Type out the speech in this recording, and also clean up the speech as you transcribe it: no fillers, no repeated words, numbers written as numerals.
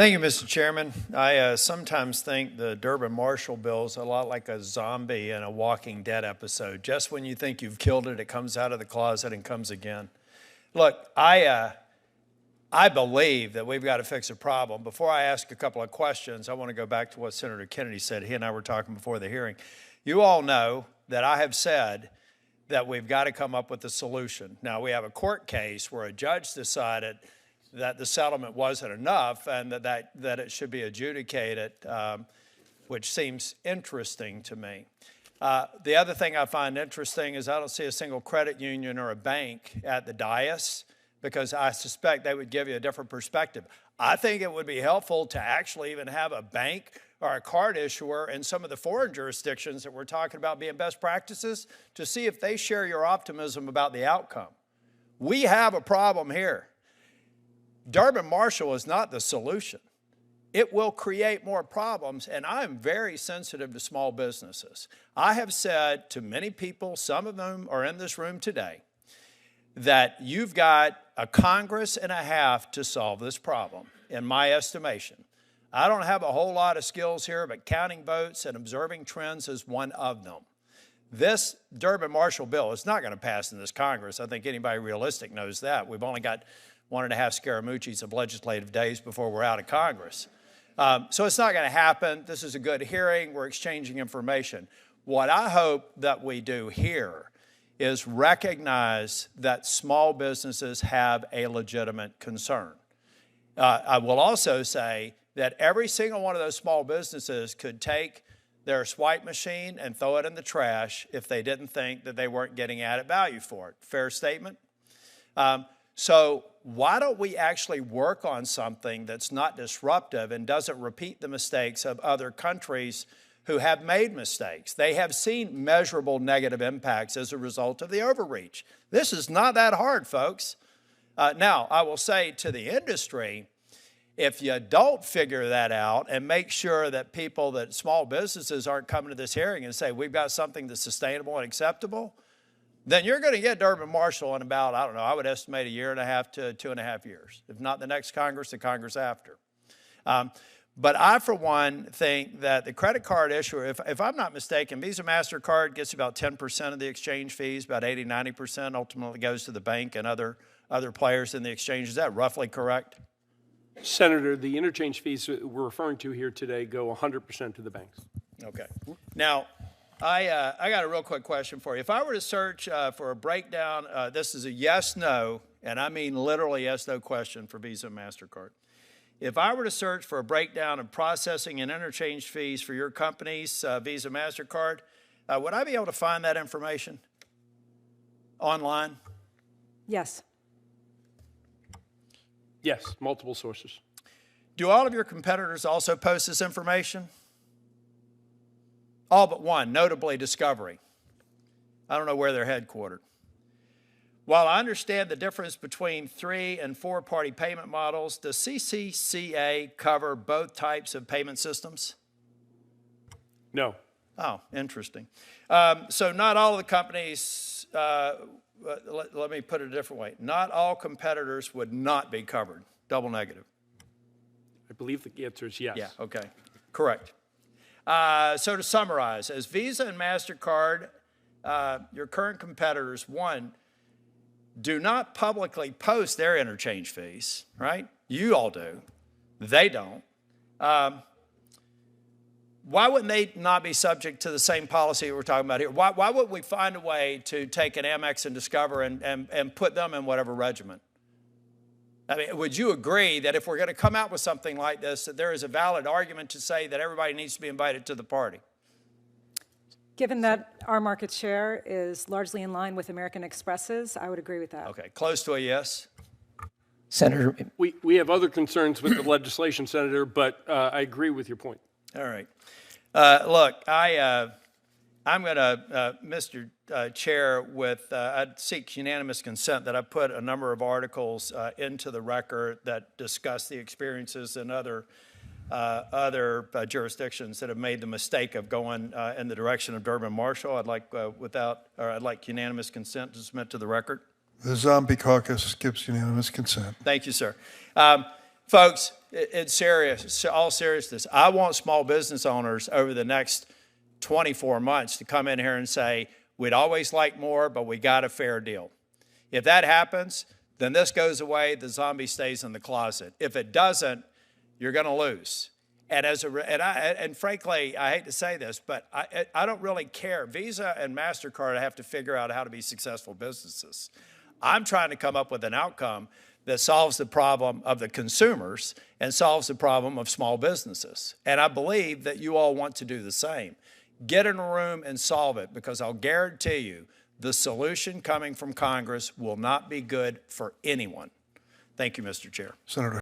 Thank you, Mr. Chairman. I sometimes think the Durbin-Marshall bill is a lot like a zombie in a Walking Dead episode. Just when you think you've killed it, it comes out of the closet and comes again. Look, I believe that we've got to fix a problem. Before I ask a couple of questions, I want to go back to what Senator Kennedy said. He and I were talking before the hearing. You all know that I have said that we've got to come up with a solution. Now, we have a court case where a judge decided that the settlement wasn't enough and that it should be adjudicated, which seems interesting to me. The other thing I find interesting is I don't see a single credit union or a bank at the dais because I suspect they would give you a different perspective. I think it would be helpful to actually even have a bank or a card issuer in some of the foreign jurisdictions that we're talking about being best practices to see if they share your optimism about the outcome. We have a problem here. Durbin-Marshall is not the solution. It will create more problems, and I'm very sensitive to small businesses. I have said to many people, some of them are in this room today, that you've got a Congress and a half to solve this problem, in my estimation. I don't have a whole lot of skills here, but counting votes and observing trends is one of them. This Durbin-Marshall bill is not going to pass in this Congress. I think anybody realistic knows that. We've only got 1.5 Scaramucci's of legislative days before we're out of Congress. So it's not going to happen. This is a good hearing. We're exchanging information. What I hope that we do here is recognize that small businesses have a legitimate concern. I will also say that every single one of those small businesses could take their swipe machine and throw it in the trash if they didn't think that they weren't getting added value for it. Fair statement? So why don't we actually work on something that's not disruptive and doesn't repeat the mistakes of other countries who have made mistakes? They have seen measurable negative impacts as a result of the overreach. This is not that hard, folks. Now, I will say to the industry, if you don't figure that out and make sure that small businesses aren't coming to this hearing and say, we've got something that's sustainable and acceptable, then you're going to get Durbin-Marshall in about, I don't know, I would estimate 1.5 to 2.5 years. If not the next Congress, the Congress after. But I, for one, think that the credit card issuer, if I'm not mistaken, Visa, MasterCard gets about 10% of the exchange fees, about 80, 90% ultimately goes to the bank and other players in the exchange. Is that roughly correct? Senator, the interchange fees we're referring to here today go 100% to the banks. Okay. Now, I got a real quick question for you. If I were to search for a breakdown, this is a yes-no, and I mean literally yes-no question for Visa and MasterCard. If I were to search for a breakdown of processing and interchange fees for your companies, Visa, MasterCard, would I be able to find that information online? Yes. Yes, multiple sources. Do all of your competitors also post this information? All but one, notably Discovery. I don't know where they're headquartered. While I understand the difference between 3- and 4-party payment models, does CCCA cover both types of payment systems? No. Oh, interesting. So not all of the companies, let me put it a different way. Not all competitors would not be covered. Double negative. I believe the answer is yes. Yeah, okay. Correct. So to summarize, as Visa and MasterCard, your current competitors, one, do not publicly post their interchange fees, right? You all do. They don't. Why wouldn't they not be subject to the same policy we're talking about here? Why would we find a way to take an Amex and Discover and put them in whatever regiment? I mean, would you agree that if we're going to come out with something like this, that there is a valid argument to say that everybody needs to be invited to the party? Given that our market share is largely in line with American Express's, I would agree with that. Okay, close to a yes. Senator, We have other concerns with the legislation, Senator, but I agree with your point. All right. Look, I'm going to, Mr. Chair, I'd seek unanimous consent that I put a number of articles into the record that discuss the experiences in other jurisdictions that have made the mistake of going in the direction of Durbin-Marshall. I'd like unanimous consent to submit to the record. The Zombie Caucus gives unanimous consent. Thank you, sir. Folks, all seriousness, I want small business owners over the next 24 months to come in here and say, we'd always like more, but we got a fair deal. If that happens, then this goes away, the zombie stays in the closet. If it doesn't, you're going to lose. And frankly, I hate to say this, but I don't really care. Visa and MasterCard have to figure out how to be successful businesses. I'm trying to come up with an outcome that solves the problem of the consumers and solves the problem of small businesses. And I believe that you all want to do the same. Get in a room and solve it, because I'll guarantee you the solution coming from Congress will not be good for anyone. Thank you, Mr. Chair. Senator.